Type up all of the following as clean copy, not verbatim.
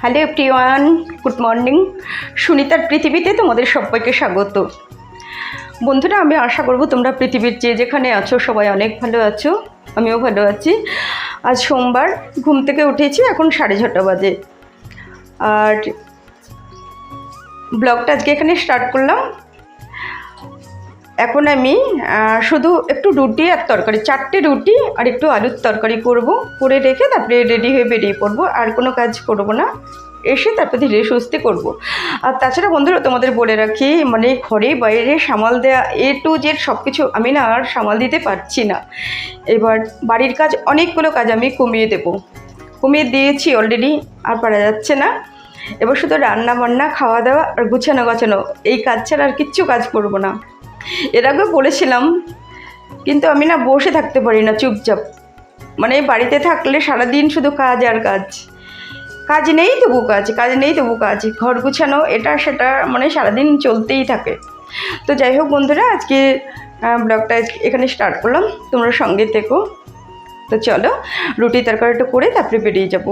Hello everyone, good morning. সুনিতার পৃথিবীতে তোমাদের সবাইকে স্বাগত। বন্ধুরা, আমি আশা করব তোমরা পৃথিবীর যে যেখানে আছো সবাই অনেক ভালো আছো, আমিও ভালো আছি। আজ সোমবার, ঘুম থেকে উঠেছি, এখন 6:30 বাজে। আর ব্লগটা আজকে এখানে স্টার্ট করলাম। এখন আমি শুধু একটু রুটি আর তরকারি, 4টে রুটি আর একটু আলুর তরকারি করব, করে রেখে তারপরে রেডি হয়ে বেরিয়ে পড়বো। আর কোনো কাজ করব না, এসে তারপর ধীরে সুস্থে করব। আর তাছাড়া বন্ধুরা তোমাদের বলে রাখি, মানে ঘরে বাইরে সামাল দেওয়া A to Z সব কিছু আমি না আর সামাল দিতে পারছি না। এবার বাড়ির কাজ, অনেকগুলো কাজ আমি কমিয়ে দিয়েছি অলরেডি, আর পারা যাচ্ছে না। এবার শুধু রান্না বান্না, খাওয়া দাওয়া আর গুছানো এই কাজ ছাড়া আর কিচ্ছু কাজ করব না। এর আগেও বলেছিলাম, কিন্তু আমি না বসে থাকতে পারি না চুপচাপ। মানে বাড়িতে থাকলে সারাদিন শুধু কাজ আর কাজ, কাজ নেই তবু কাজ, ঘর গুছানো এটা সেটা, মানে সারাদিন চলতেই থাকে। তো যাই হোক বন্ধুরা, আজকে ব্লগটা এখানে স্টার্ট করলাম, তোমরা সঙ্গে থেকো। তো চলো রুটি তরকারিটা করে তারপরে বেরিয়ে যাবো।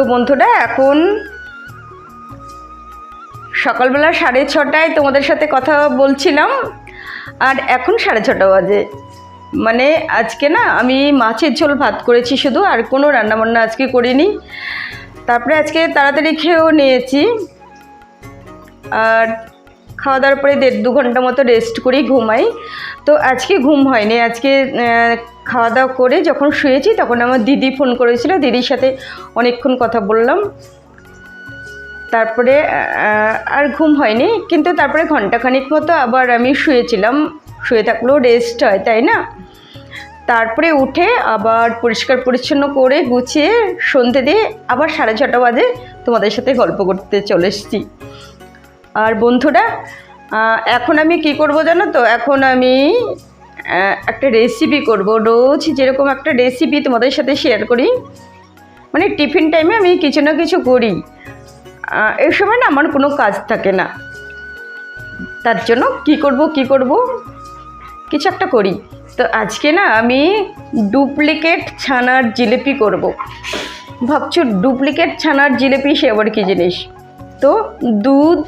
তো বন্ধুরা এখন সকালবেলা 6:30টায় তোমাদের সাথে কথা বলছিলাম, আর এখন 6:30 বাজে। মানে আজকে না আমি মাছের ঝোল ভাত করেছি শুধু, আর কোনো রান্নাবান্না আজকে করিনি। তারপরে আজকে তাড়াতাড়ি খেয়েও নিয়েছি, আর খাওয়া দাওয়ার পরে 1.5-2 ঘন্টা মতো রেস্ট করেই ঘুমাই। তো আজকে ঘুম হয়নি, আজকে খাওয়া দাওয়া করে যখন শুয়েছি তখন আমার দিদি ফোন করেছিল, দিদির সাথে অনেকক্ষণ কথা বললাম। তারপরে আর ঘুম হয়নি, কিন্তু তারপরে ঘন্টাখানিক মতো আবার আমি শুয়েছিলাম। শুয়ে থাকলেও রেস্ট হয়, তাই না? তারপরে উঠে আবার পরিষ্কার পরিচ্ছন্ন করে গুছিয়ে সন্ধে দিয়ে আবার 6:30 বাজে তোমাদের সাথে গল্প করতে চলে এসেছি। আর বন্ধুরা এখন আমি কি করব জানো তো? এখন আমি একটা রেসিপি করব। রোজ যেরকম একটা রেসিপি তোমাদের সাথে শেয়ার করি, মানে টিফিন টাইমে আমি কিছু না কিছু করি। এই সময় না আমার কোনো কাজ থাকে না, তার জন্য কি করব কিছু একটা করি। তো আজকে না আমি ডুপ্লিকেট ছানার জিলিপি করব। ভাবছো ডুপ্লিকেট ছানার জিলিপি সে আবার কী জিনিস? তো দুধ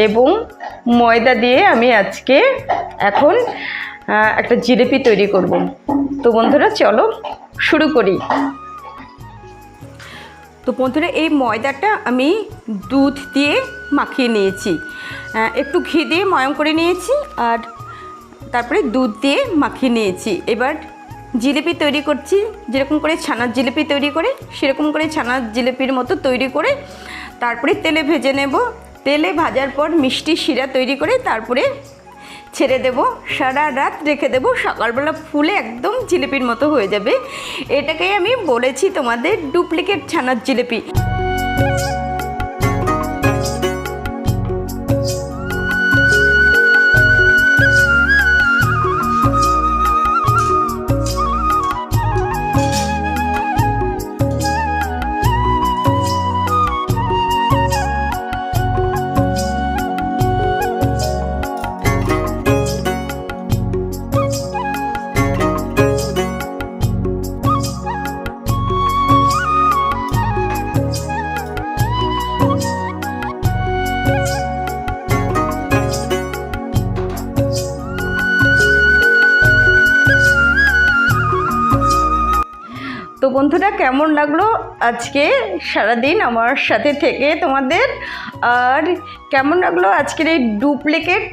এবং ময়দা দিয়ে আমি আজকে এখন একটা জিলিপি তৈরি করব। তো বন্ধুরা চলো শুরু করি। তো বন্ধুরা এই ময়দাটা আমি দুধ দিয়ে মাখিয়ে নিয়েছি, একটু ঘি দিয়ে ময়ম করে নিয়েছি, আর তারপরে দুধ দিয়ে মাখিয়ে নিয়েছি। এবার জিলিপি তৈরি করছি, যেরকম করে ছানার জিলিপি তৈরি করে সেরকম করে ছানার জিলিপির মতো তৈরি করে তারপরে তেলে ভেজে নেব। তেলে ভাজার পর মিষ্টি শিরা তৈরি করে তারপরে ছেড়ে দেব, সারা রাত রেখে দেব, সকালবেলা ফুলে একদম জিলিপির মতো হয়ে যাবে। এটাকেই আমি বলেছি তোমাদের ডুপ্লিকেট ছানার জিলিপি। তো বন্ধুরা কেমন লাগলো আজকে সারাদিন আমার সাথে থেকে তোমাদের? আর কেমন লাগলো আজকের এই ডুপ্লিকেট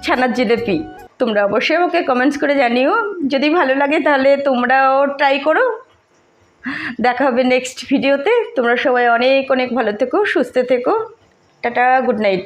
ছানার জিলিপি? তোমরা অবশ্যই আমাকে কমেন্টস করে জানিও। যদি ভালো লাগে তাহলে তোমরাও ট্রাই করো। দেখা হবে নেক্সট ভিডিওতে। তোমরা সবাই অনেক অনেক ভালো থেকো, সুস্থ থেকো। Tata, good night.